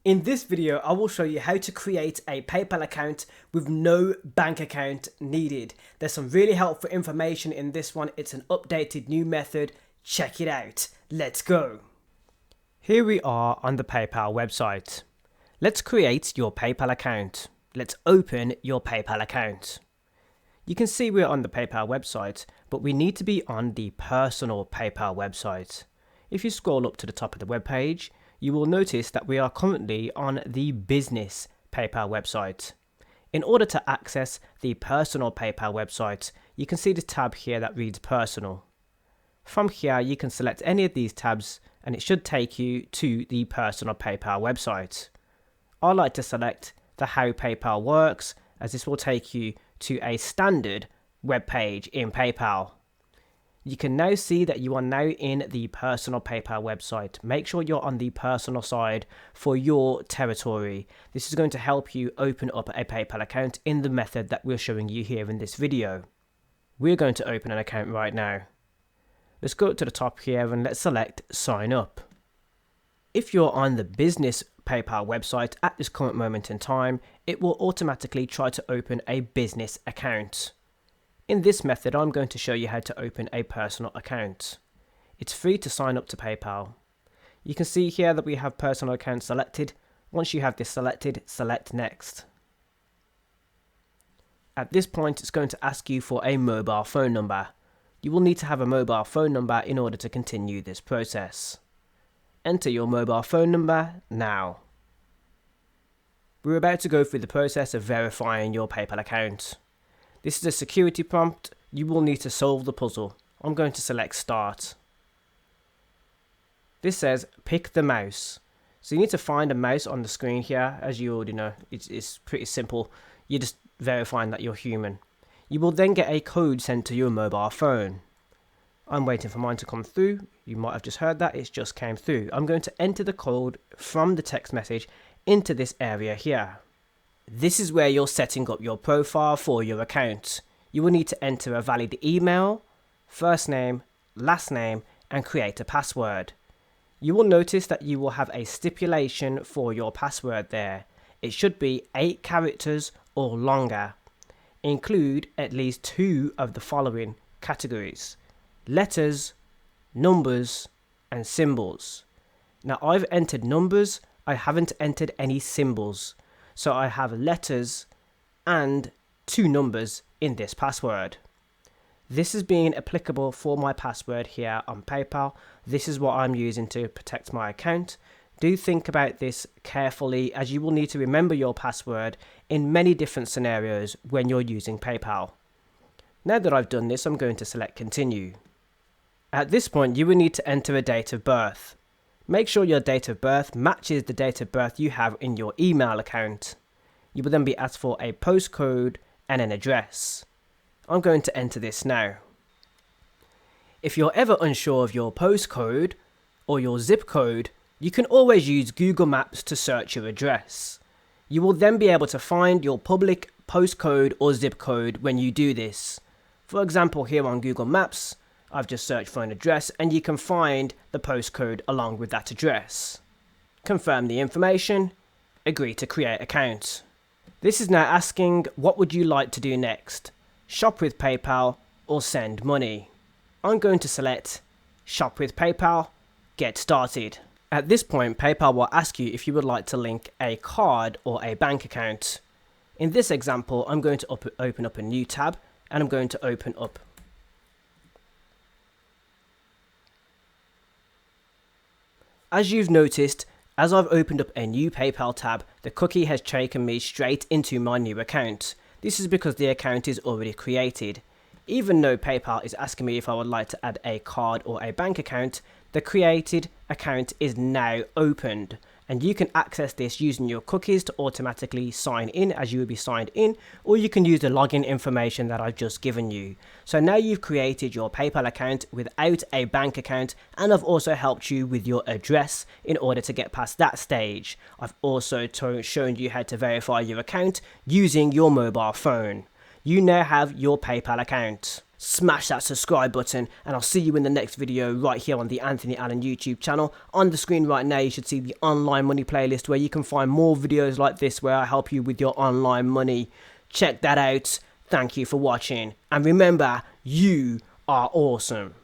In this video, I will show you how to create a PayPal account with no bank account needed. There's some really helpful information in this one. It's an updated new method. Check it out. Let's go. Here we are on the PayPal website. Let's create your PayPal account. Let's open your PayPal account. You can see we're on the PayPal website, but we need to be on the personal PayPal website. If you scroll up to the top of the web page, you will notice that we are currently on the business PayPal website. In order to access the personal PayPal website, you can see the tab here that reads personal. From here, you can select any of these tabs and it should take you to the personal PayPal website. I like to select the How PayPal Works, as this will take you to a standard web page in PayPal. You can now see that you are now in the personal PayPal website. Make sure you're on the personal side for your territory. This is going to help you open up a PayPal account in the method that we're showing you here in this video. We're going to open an account right now. Let's go to the top here and let's select Sign Up. If you're on the business PayPal website at this current moment in time, it will automatically try to open a business account. In this method, I'm going to show you how to open a personal account. It's free to sign up to PayPal. You can see here that we have personal account selected. Once you have this selected, select Next. At this point, it's going to ask you for a mobile phone number. You will need to have a mobile phone number in order to continue this process. Enter your mobile phone number now. We're about to go through the process of verifying your PayPal account. This is a security prompt. You will need to solve the puzzle. I'm going to select Start. This says pick the mouse. So you need to find a mouse on the screen here. As you already know, it's pretty simple. You're just verifying that you're human. You will then get a code sent to your mobile phone. I'm waiting for mine to come through. You might have just heard that. It just came through. I'm going to enter the code from the text message into this area here. This is where you're setting up your profile for your account. You will need to enter a valid email, first name, last name, and create a password. You will notice that you will have a stipulation for your password there. It should be 8 characters or longer. Include at least 2 of the following categories: letters, numbers, and symbols. Now I've entered numbers, I haven't entered any symbols. So I have letters and 2 numbers in this password. This is being applicable for my password here on PayPal. This is what I'm using to protect my account. Do think about this carefully, as you will need to remember your password in many different scenarios when you're using PayPal. Now that I've done this, I'm going to select Continue. At this point, you will need to enter a date of birth. Make sure your date of birth matches the date of birth you have in your email account. You will then be asked for a postcode and an address. I'm going to enter this now. If you're ever unsure of your postcode or your zip code, you can always use Google Maps to search your address. You will then be able to find your public postcode or zip code when you do this. For example, here on Google Maps, I've just searched for an address and you can find the postcode along with that address. Confirm the information, agree to create account. This is now asking, what would you like to do next? Shop with PayPal or send money? I'm going to select Shop with PayPal, get started. At this point, PayPal will ask you if you would like to link a card or a bank account. In this example, I'm going to open up a new tab and I'm going to open up. As you've noticed, as I've opened up a new PayPal tab, the cookie has taken me straight into my new account. This is because the account is already created. Even though PayPal is asking me if I would like to add a card or a bank account, the created account is now opened. And you can access this using your cookies to automatically sign in as you would be signed in, or you can use the login information that I've just given you. So now you've created your PayPal account without a bank account, and I've also helped you with your address in order to get past that stage. I've also shown you how to verify your account using your mobile phone. You now have your PayPal account. smash that subscribe button, and I'll see you in the next video right here on the Anthony Allen YouTube channel. On the screen right now, you should see the online money playlist where you can find more videos like this where I help you with your online money. Check that out. Thank you for watching. And remember, you are awesome.